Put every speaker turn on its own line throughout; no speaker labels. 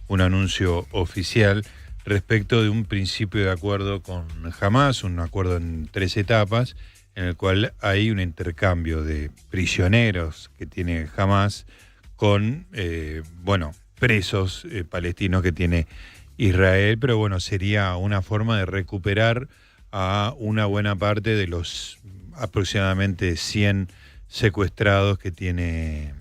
un anuncio oficial respecto de un principio de acuerdo con Hamás, un acuerdo en 3 etapas, en el cual hay un intercambio de prisioneros que tiene Hamás con, presos palestinos que tiene Israel, pero bueno, sería una forma de recuperar a una buena parte de los aproximadamente 100 secuestrados que tiene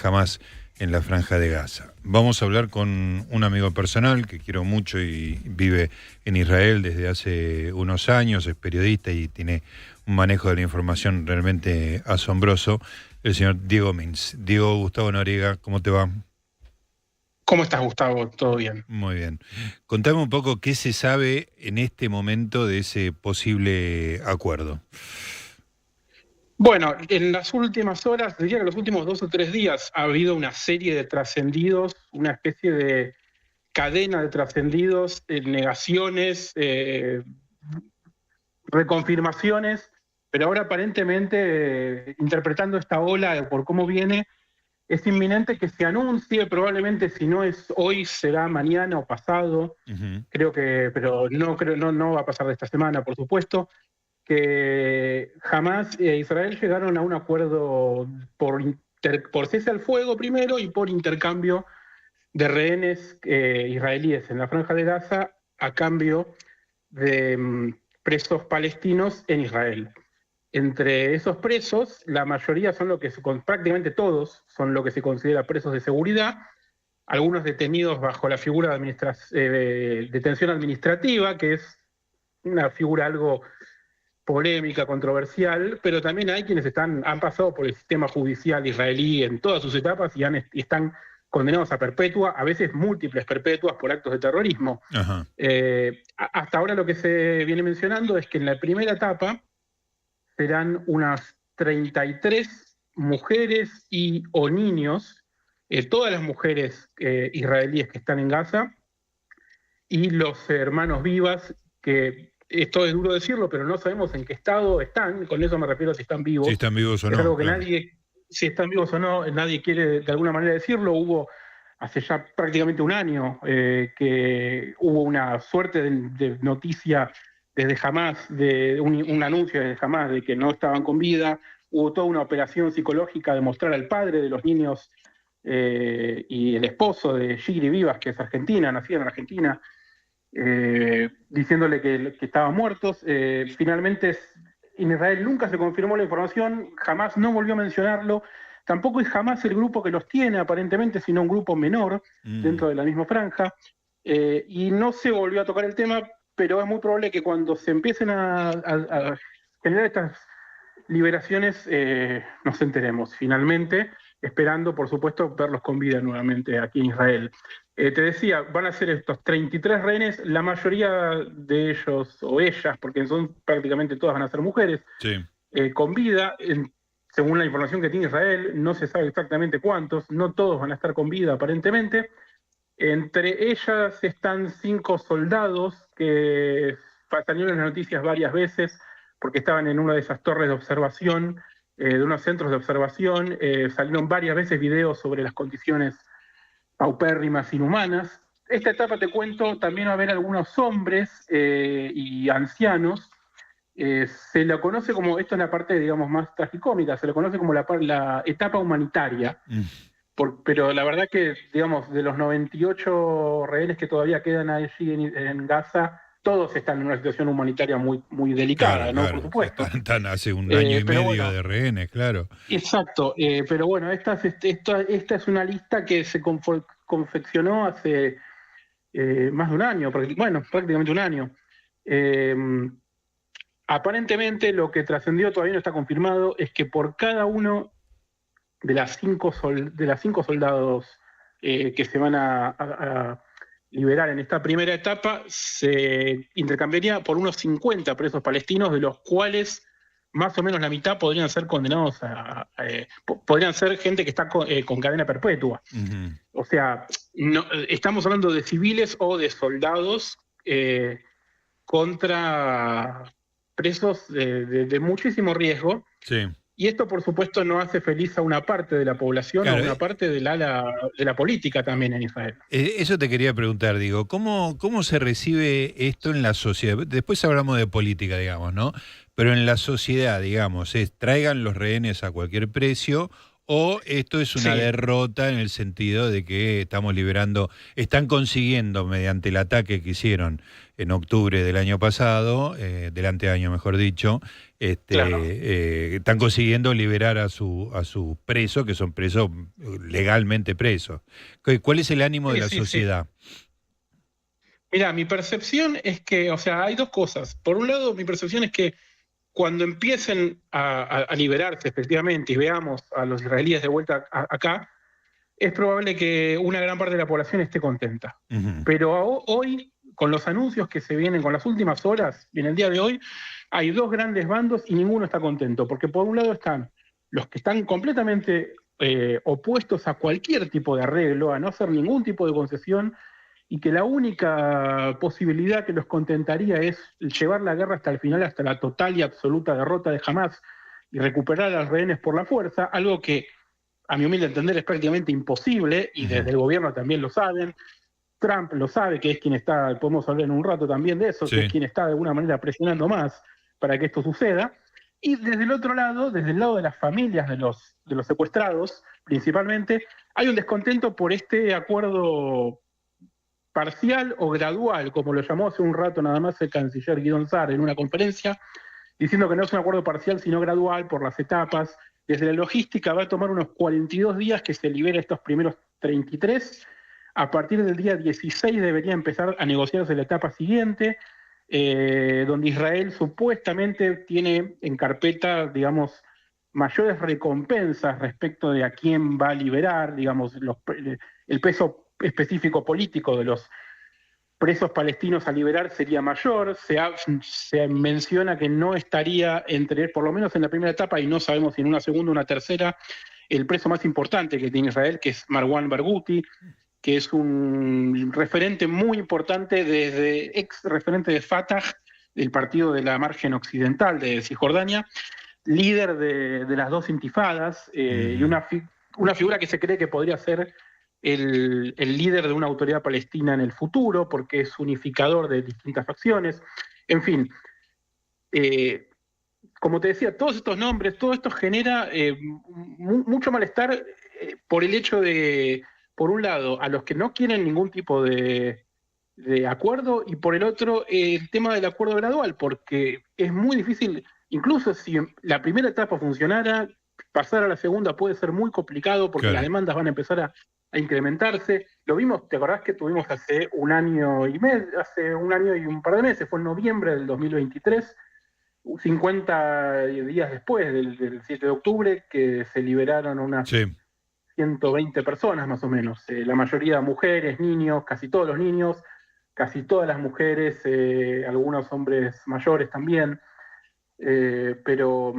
Hamás en la Franja de Gaza. Vamos a hablar con un amigo personal que quiero mucho y vive en Israel desde hace unos años, es periodista y tiene un manejo de la información realmente asombroso, el señor Diego Mintz. Diego Gustavo Noriega, ¿cómo te va?
¿Cómo estás, Gustavo? ¿Todo bien?
Muy bien. Contame un poco qué se sabe en este momento de ese posible acuerdo.
Bueno, en las últimas horas, diría que en los últimos 2 o 3 días ha habido una serie de trascendidos, una especie de cadena de trascendidos, negaciones, reconfirmaciones, pero ahora aparentemente, interpretando esta ola por cómo viene, es inminente que se anuncie, probablemente si no es hoy, será mañana o pasado.
Uh-huh.
Pero no va a pasar de esta semana, por supuesto, que Hamás e Israel llegaron a un acuerdo por cese al fuego primero y por intercambio de rehenes israelíes en la Franja de Gaza a cambio de presos palestinos en Israel. Entre esos presos, la mayoría son prácticamente todos son lo que se considera presos de seguridad, algunos detenidos bajo la figura de detención administrativa, que es una figura algo polémica, controversial, pero también hay quienes han pasado por el sistema judicial israelí en todas sus etapas y están condenados a perpetua, a veces múltiples perpetuas por actos de terrorismo.
Ajá.
Hasta ahora lo que se viene mencionando es que en la primera etapa serán unas 33 mujeres o niños, todas las mujeres israelíes que están en Gaza, y los hermanos Vivas, que esto es duro decirlo, pero no sabemos en qué estado están, con eso me refiero a si están vivos.
Si están vivos o
Es
no,
algo que
claro.
si están vivos o no, nadie quiere de alguna manera decirlo. Hubo hace ya prácticamente un año que hubo una suerte de noticia desde Hamás, de un anuncio desde Hamás de que no estaban con vida. Hubo toda una operación psicológica de mostrar al padre de los niños y el esposo de Giri Vivas, que es argentina, nacida en Argentina, diciéndole que estaban muertos. Finalmente en Israel nunca se confirmó la información, jamás no volvió a mencionarlo, tampoco es jamás el grupo que los tiene aparentemente, sino un grupo menor dentro de la misma franja, y no se volvió a tocar el tema, pero es muy probable que cuando se empiecen a generar estas liberaciones nos enteremos finalmente, esperando por supuesto verlos con vida nuevamente aquí en Israel. Te decía, van a ser estos 33 rehenes, la mayoría de ellos o ellas, porque son prácticamente todas van a ser mujeres,
Sí.
con vida. Según la información que tiene Israel, no se sabe exactamente cuántos, no todos van a estar con vida aparentemente. Entre ellas están 5 soldados que salieron en las noticias varias veces porque estaban en una de esas torres de observación, de unos centros de observación. Salieron varias veces videos sobre las condiciones paupérrimas, inhumanas. Esta etapa, te cuento, también va a haber algunos hombres y ancianos. Se lo conoce como, esto es la parte, digamos, más tragicómica, se lo conoce como la etapa humanitaria. Pero la verdad que, digamos, de los 98 rehenes que todavía quedan allí en Gaza, todos están en una situación humanitaria muy, muy delicada,
Claro,
¿no? Por
claro.
supuesto.
Están hace un año y
Pero
medio
bueno,
de rehenes, claro.
exacto. Pero bueno, esta es una lista que se confeccionó hace más de un año, bueno, prácticamente un año. Eh, Aparentemente lo que trascendió todavía no está confirmado es que por cada uno de las cinco soldados que se van a liberar en esta primera etapa, se intercambiaría por unos 50 presos palestinos, de los cuales más o menos la mitad podrían ser condenados podrían ser gente que está con cadena perpetua.
Uh-huh.
O sea, no, estamos hablando de civiles o de soldados contra presos de muchísimo riesgo.
Sí.
Y esto, por supuesto, no hace feliz a una parte de la población,
Claro,
a una parte de la política también en Israel.
eso te quería preguntar, digo, ¿cómo se recibe esto en la sociedad? Después hablamos de política, digamos, ¿no? Pero en la sociedad, digamos, es traigan los rehenes a cualquier precio, o esto es una
Sí,
derrota en el sentido de que están consiguiendo mediante el ataque que hicieron en octubre del año pasado, del anteaño mejor dicho,
claro.
están consiguiendo liberar a su preso, que son presos legalmente presos. ¿Cuál es el ánimo de
Sí,
la
sí, sí.
sociedad?
Mira, mi percepción es que, o sea, hay dos cosas. Por un lado, mi percepción es que cuando empiecen a liberarse efectivamente y veamos a los israelíes de vuelta acá, es probable que una gran parte de la población esté contenta.
Ujú.
Pero hoy, con los anuncios que se vienen, con las últimas horas, y en el día de hoy, hay dos grandes bandos y ninguno está contento. Porque por un lado están los que están completamente opuestos a cualquier tipo de arreglo, a no hacer ningún tipo de concesión, y que la única posibilidad que los contentaría es llevar la guerra hasta el final, hasta la total y absoluta derrota de Hamas y recuperar a los rehenes por la fuerza, algo que a mi humilde entender es prácticamente imposible, y
Ujú.
desde el gobierno también lo saben. Trump lo sabe, que es quien está, podemos hablar en un rato también de eso, que es
Sí.
quien está de alguna manera presionando más para que esto suceda. Y desde el otro lado, desde el lado de las familias de los secuestrados, principalmente, hay un descontento por este acuerdo parcial o gradual, como lo llamó hace un rato nada más el canciller Guidon Saar en una conferencia, diciendo que no es un acuerdo parcial, sino gradual por las etapas. Desde la logística va a tomar unos 42 días que se libere estos primeros 33. A partir del día 16 debería empezar a negociarse la etapa siguiente, donde Israel supuestamente tiene en carpeta, digamos, mayores recompensas respecto de a quién va a liberar, digamos, el peso específico político de los presos palestinos a liberar sería mayor. Se menciona que no estaría entre, por lo menos en la primera etapa, y no sabemos si en una segunda o una tercera, el preso más importante que tiene Israel, que es Marwan Barghouti, que es un referente muy importante, desde ex referente de Fatah, del partido de la margen occidental de Cisjordania, líder de las dos intifadas, y
Ujú.
una figura que se cree que podría ser el líder de una autoridad palestina en el futuro, porque es unificador de distintas facciones. En fin, eh, como te decía, todos estos nombres, todo esto genera mucho malestar por el hecho de, por un lado, a los que no quieren ningún tipo de acuerdo, y por el otro, el tema del acuerdo gradual, porque es muy difícil, incluso si la primera etapa funcionara, pasar a la segunda puede ser muy complicado porque las
Claro.
demandas van a empezar a incrementarse. Lo vimos, ¿te acordás que tuvimos hace un año y medio, hace un año y un par de meses? Fue en noviembre del 2023, 50 días después del 7 de octubre, que se liberaron unas
Sí.
120 personas más o menos, la mayoría mujeres, niños, casi todos los niños, casi todas las mujeres, algunos hombres mayores también, pero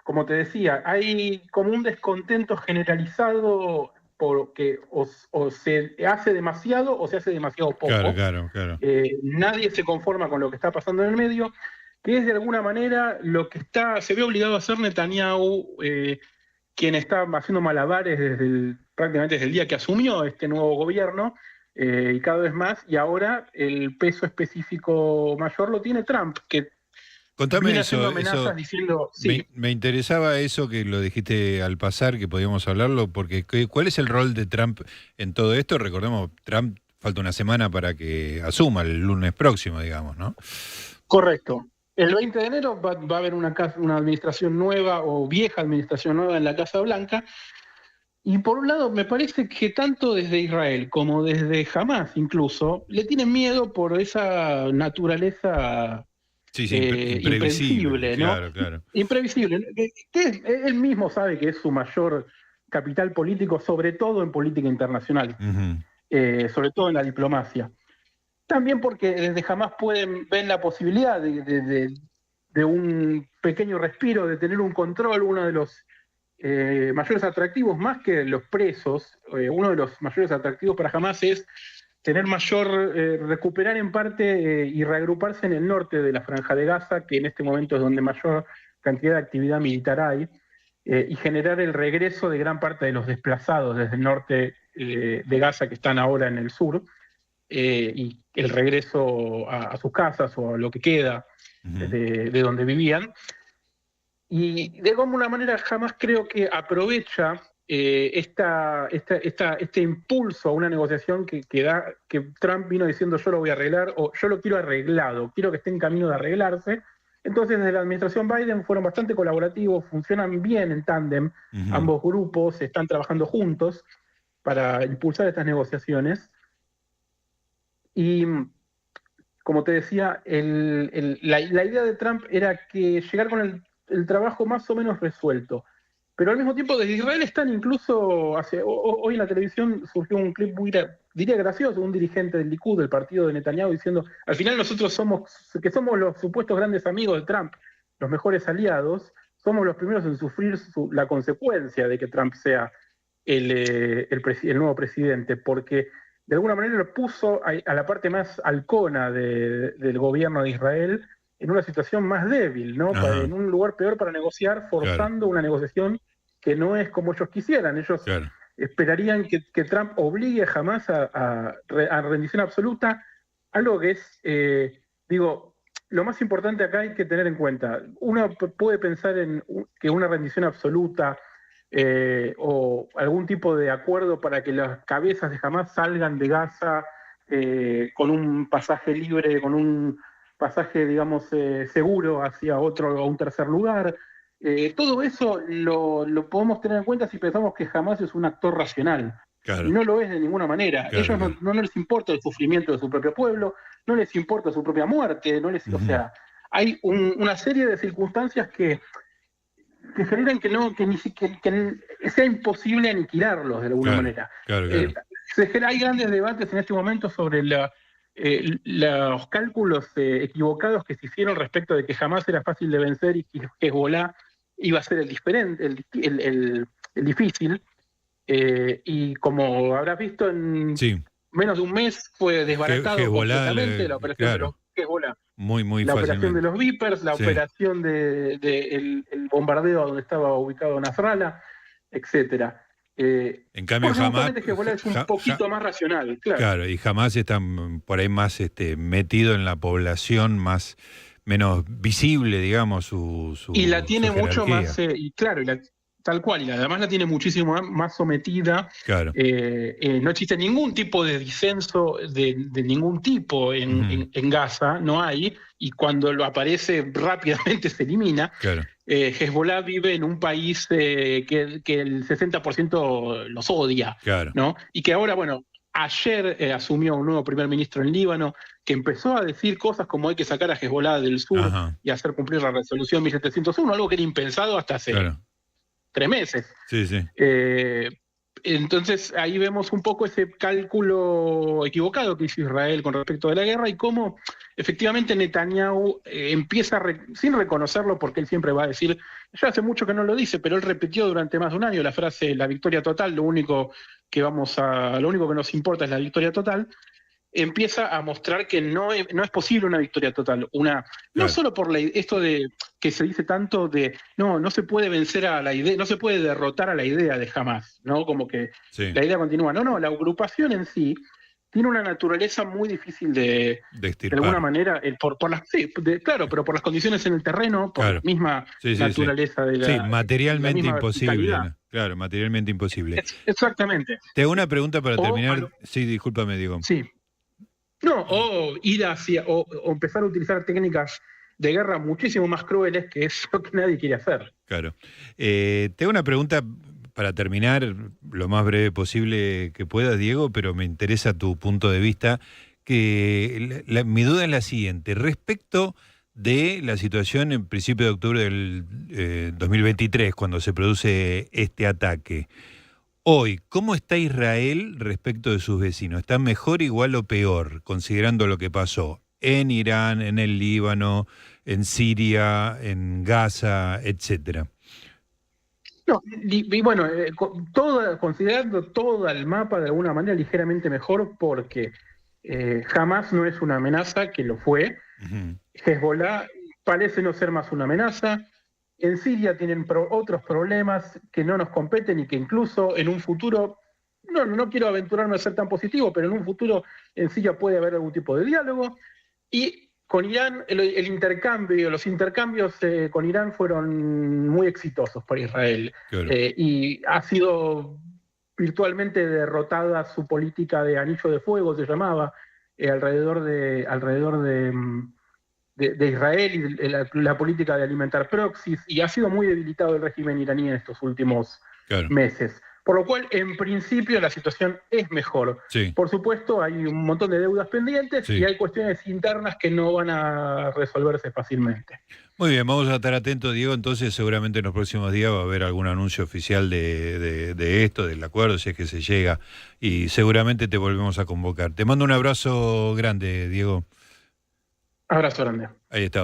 como te decía, hay como un descontento generalizado porque o se hace demasiado o se hace demasiado
Claro,
poco.
claro, claro.
Nadie se conforma con lo que está pasando en el medio, que es de alguna manera lo que se ve obligado a hacer Netanyahu, quien está haciendo malabares prácticamente desde el día que asumió este nuevo gobierno, y cada vez más, y ahora el peso específico mayor lo tiene Trump, que
Contame
viene haciendo
eso,
amenazas diciendo,
me,
sí,
me interesaba eso que lo dijiste al pasar, que podíamos hablarlo, porque ¿cuál es el rol de Trump en todo esto? Recordemos, Trump falta una semana para que asuma el lunes próximo, digamos, ¿no?
correcto. El 20 de enero va a haber una administración nueva o vieja administración nueva en la Casa Blanca. Y por un lado, me parece que tanto desde Israel como desde Hamas incluso, le tienen miedo por esa naturaleza
Sí, sí, imprevisible,
impredecible, ¿no?
claro, claro.
Imprevisible. Él mismo sabe que es su mayor capital político, sobre todo en política internacional,
Ujú.
sobre todo en la diplomacia. También porque desde Hamas ven la posibilidad de un pequeño respiro, de tener un control. Uno de los mayores atractivos, más que los presos, uno de los mayores atractivos para Hamas es tener recuperar en parte y reagruparse en el norte de la Franja de Gaza, que en este momento es donde mayor cantidad de actividad militar hay, y generar el regreso de gran parte de los desplazados desde el norte de Gaza que están ahora en el sur, y el regreso a sus casas o a lo que queda de donde vivían. Y de alguna manera jamás creo que aprovecha este impulso a una negociación que Trump vino diciendo yo lo voy a arreglar, o yo lo quiero arreglado, quiero que esté en camino de arreglarse. Entonces desde la administración Biden fueron bastante colaborativos, funcionan bien en tándem, ambos grupos están trabajando juntos para impulsar estas negociaciones. Y como te decía, la idea de Trump era que llegar con el trabajo más o menos resuelto. Pero al mismo tiempo desde Israel están incluso, hoy en la televisión surgió un clip muy, diría gracioso, un dirigente del Likud, del partido de Netanyahu, diciendo, al final nosotros somos los supuestos grandes amigos de Trump, los mejores aliados, somos los primeros en sufrir la consecuencia de que Trump sea el nuevo presidente, porque de alguna manera lo puso a la parte más halcona del gobierno de Israel en una situación más débil, ¿no? En un lugar peor para negociar, forzando una negociación que no es como ellos quisieran. Ellos esperarían que Trump obligue jamás a rendición absoluta, algo que es, lo más importante acá hay que tener en cuenta. Uno puede pensar en que una rendición absoluta o algún tipo de acuerdo para que las cabezas de Hamás salgan de Gaza con un pasaje libre, con un pasaje, digamos, seguro hacia otro o un tercer lugar. Todo eso lo podemos tener en cuenta si pensamos que Hamás es un actor racional. Y no lo es de ninguna manera. Ellos no les importa el sufrimiento de su propio pueblo, no les importa su propia muerte, o sea, hay una serie de circunstancias que generan que sea imposible aniquilarlos de alguna manera. Hay grandes debates en este momento sobre los cálculos equivocados que se hicieron respecto de que jamás era fácil de vencer y que Hezbollah iba a ser el difícil. Y como habrás visto, en menos de un mes fue desbaratado completamente la operación de Hezbollah.
Muy
la
fácilmente.
Operación de los Vipers, la operación el bombardeo donde estaba ubicado Nasrallah, etcétera.
En cambio, Hamás
es un poquito más racional,
claro, y Hamás está por ahí más metido en la población, menos visible, digamos,
y la tiene
su
mucho
jerarquía.
más, tal cual, y además la tiene muchísimo más sometida. No existe ningún tipo de disenso de ningún tipo en Gaza, no hay, y cuando lo aparece rápidamente se elimina. Hezbollah vive en un país que el 60% los odia, ¿no? Y que ahora, bueno, ayer asumió un nuevo primer ministro en Líbano que empezó a decir cosas como hay que sacar a Hezbollah del sur y hacer cumplir la resolución 1701, algo que era impensado hasta hace 3 meses. Entonces ahí vemos un poco ese cálculo equivocado que hizo Israel con respecto de la guerra y cómo efectivamente Netanyahu empieza, sin reconocerlo, porque él siempre va a decir, ya hace mucho que no lo dice, pero él repitió durante más de un año la frase la victoria total, lo único que nos importa es la victoria total. Empieza a mostrar que no es posible una victoria total, no solo por esto de que se dice tanto de no se puede vencer a la idea, no se puede derrotar a la idea de Hamás, ¿no? Como que la idea continúa. La agrupación en sí tiene una naturaleza muy difícil de alguna manera, pero por las condiciones en el terreno, por la misma naturaleza de la
materialmente
la
imposible. Claro, materialmente imposible.
Exactamente.
Te hago una pregunta para terminar. Sí, discúlpame, Diego.
Sí. O ir o empezar a utilizar técnicas de guerra muchísimo más crueles, que es lo que nadie quiere hacer.
Claro. Te hago una pregunta para terminar lo más breve posible que puedas, Diego, pero me interesa tu punto de vista. Mi duda es la siguiente. Respecto de la situación en principio de octubre del 2023, cuando se produce este ataque, hoy, ¿cómo está Israel respecto de sus vecinos? ¿Está mejor, igual o peor, considerando lo que pasó en Irán, en el Líbano, en Siria, en Gaza, etcétera?
Y bueno, considerando todo el mapa de alguna manera ligeramente mejor, porque Hamás no es una amenaza, que lo fue. Hezbollah parece no ser más una amenaza. En Siria tienen otros problemas que no nos competen y que incluso en un futuro, no quiero aventurarme a ser tan positivo, pero en un futuro en Siria puede haber algún tipo de diálogo. Y con Irán, los intercambios con Irán fueron muy exitosos para Israel.
Claro.
Y ha sido virtualmente derrotada su política de anillo de fuego, se llamaba, alrededor de Israel y la política de alimentar proxies, y ha sido muy debilitado el régimen iraní en estos últimos meses. Por lo cual, en principio, la situación es mejor.
Sí.
Por supuesto, hay un montón de deudas pendientes y hay cuestiones internas que no van a resolverse fácilmente.
Muy bien, vamos a estar atentos, Diego. Entonces, seguramente en los próximos días va a haber algún anuncio oficial de esto, del acuerdo, si es que se llega, y seguramente te volvemos a convocar. Te mando un abrazo grande, Diego.
Abrazo grande.
Ahí estaba.